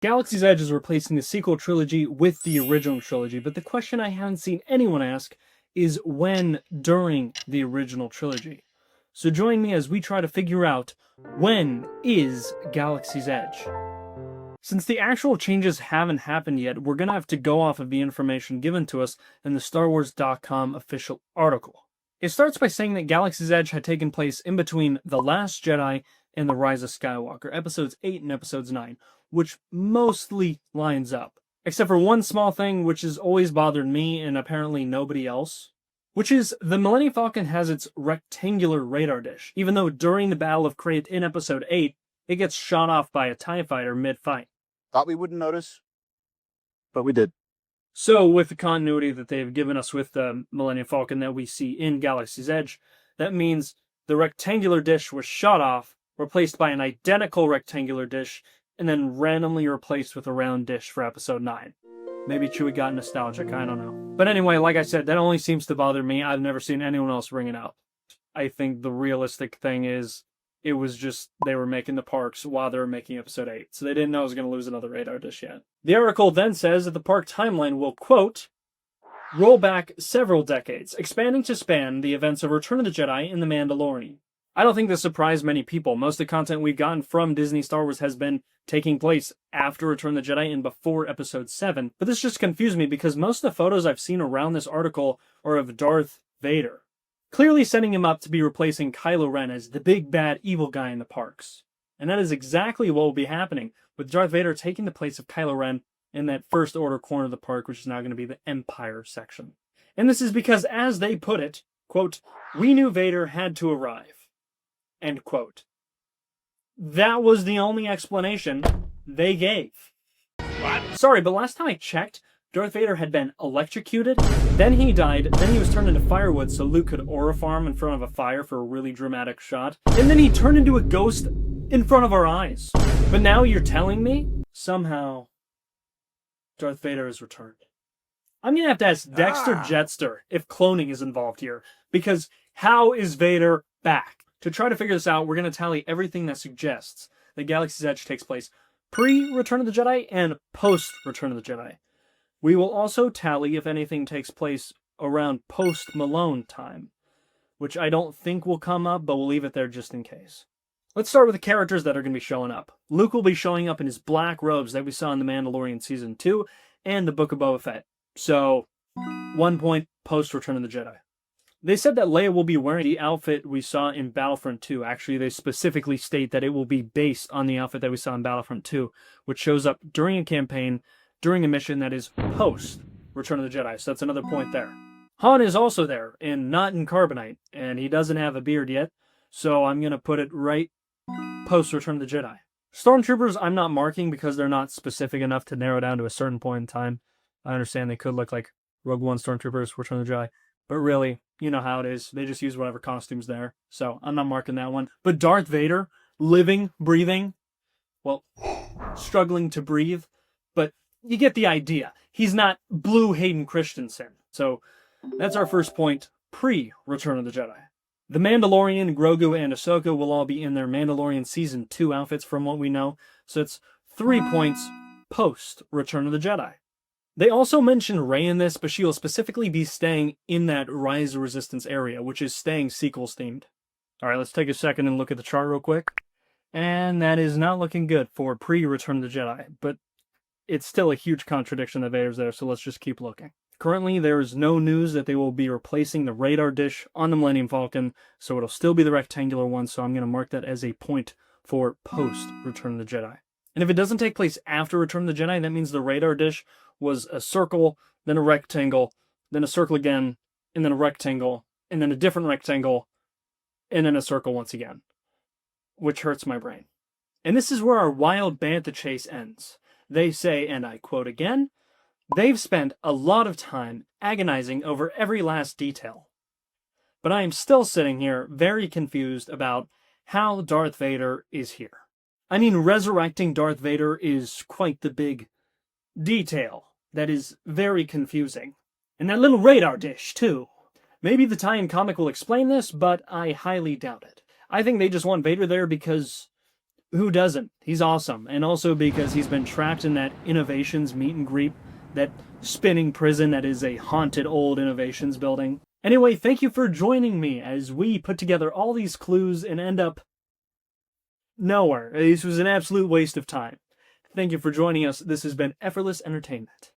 Galaxy's Edge is replacing the sequel trilogy with the original trilogy, but the question I haven't seen anyone ask is when during the original trilogy. So join me as we try to figure out, when is Galaxy's Edge? Since the actual changes haven't happened yet, we're going to have to go off of the information given to us in the StarWars.com official article. It starts by saying that Galaxy's Edge had taken place in between The Last Jedi and The Rise of Skywalker, episodes 8 and episodes 9, which mostly lines up. Except for one small thing which has always bothered me and apparently nobody else, which is the Millennium Falcon has its rectangular radar dish, even though during the Battle of Crate in episode 8, it gets shot off by a TIE fighter mid-fight. Thought we wouldn't notice, but we did. So, with the continuity that they've given us with the Millennium Falcon that we see in Galaxy's Edge, that means the rectangular dish was shot off, replaced by an identical rectangular dish, and then randomly replaced with a round dish for episode 9. Maybe Chewie got nostalgic, I don't know. But anyway, like I said, that only seems to bother me. I've never seen anyone else bring it up. I think the realistic thing is, it was just they were making the parks while they were making episode 8, so they didn't know it was going to lose another radar dish yet. The article then says that the park timeline will, quote, roll back several decades, expanding to span the events of Return of the Jedi and The Mandalorian. I don't think this surprised many people. Most of the content we've gotten from Disney Star Wars has been taking place after Return of the Jedi and before episode 7, but this just confused me because most of the photos I've seen around this article are of Darth Vader, clearly setting him up to be replacing Kylo Ren as the big bad evil guy in the parks. And that is exactly what will be happening, with Darth Vader taking the place of Kylo Ren in that First Order corner of the park, which is now going to be the Empire section. And this is because, as they put it, quote, we knew Vader had to arrive, end quote. That was the only explanation they gave. What? Sorry, but last time I checked, Darth Vader had been electrocuted, then he died, then he was turned into firewood so Luke could aura farm in front of a fire for a really dramatic shot, and then he turned into a ghost in front of our eyes. But now you're telling me, somehow, Darth Vader has returned. I'm gonna have to ask Dexter Jetster if cloning is involved here, because how is Vader back? To try to figure this out, we're gonna tally everything that suggests that Galaxy's Edge takes place pre-Return of the Jedi and post-Return of the Jedi. We will also tally if anything takes place around post-Malone time, which I don't think will come up, but we'll leave it there just in case. Let's start with the characters that are going to be showing up. Luke will be showing up in his black robes that we saw in The Mandalorian Season 2 and the Book of Boba Fett. So, 1 point post-Return of the Jedi. They said that Leia will be wearing the outfit we saw in Battlefront 2. Actually, they specifically state that it will be based on the outfit that we saw in Battlefront 2, which shows up during a campaign, during a mission that is post Return of the Jedi, so that's another point there. Han is also there, and not in Carbonite, and he doesn't have a beard yet, so I'm going to put it right post Return of the Jedi. Stormtroopers I'm not marking because they're not specific enough to narrow down to a certain point in time. I understand they could look like Rogue One Stormtroopers, Return of the Jedi, but really, you know how it is. They just use whatever costume's there, so I'm not marking that one. But Darth Vader, living, breathing, well, struggling to breathe, but you get the idea. He's not Blue Hayden Christensen. So that's our first point, pre-Return of the Jedi. The Mandalorian, Grogu, and Ahsoka will all be in their Mandalorian Season 2 outfits from what we know. So it's 3 points post-Return of the Jedi. They also mention Rey in this, but she will specifically be staying in that Rise of Resistance area, which is staying sequels themed. Alright, let's take a second and look at the chart real quick. And that is not looking good for pre-Return of the Jedi, but it's still a huge contradiction that Vader's there, so let's just keep looking. Currently, there is no news that they will be replacing the radar dish on the Millennium Falcon, so it'll still be the rectangular one, so I'm going to mark that as a point for post-Return of the Jedi. And if it doesn't take place after Return of the Jedi, that means the radar dish was a circle, then a rectangle, then a circle again, and then a rectangle, and then a different rectangle, and then a circle once again, which hurts my brain. And this is where our wild bantha chase ends. They say, and I quote again, they've spent a lot of time agonizing over every last detail. But I am still sitting here very confused about how Darth Vader is here. I mean, resurrecting Darth Vader is quite the big detail that is very confusing. And that little radar dish, too. Maybe the tie-in comic will explain this, but I highly doubt it. I think they just want Vader there because Who doesn't? He's awesome. And also because he's been trapped in that Innovations meet and greet, that spinning prison that is a haunted old Innovations building. Anyway, thank you for joining me as we put together all these clues and end up nowhere. This was an absolute waste of time. Thank you for joining us. This has been Effortless Entertainment.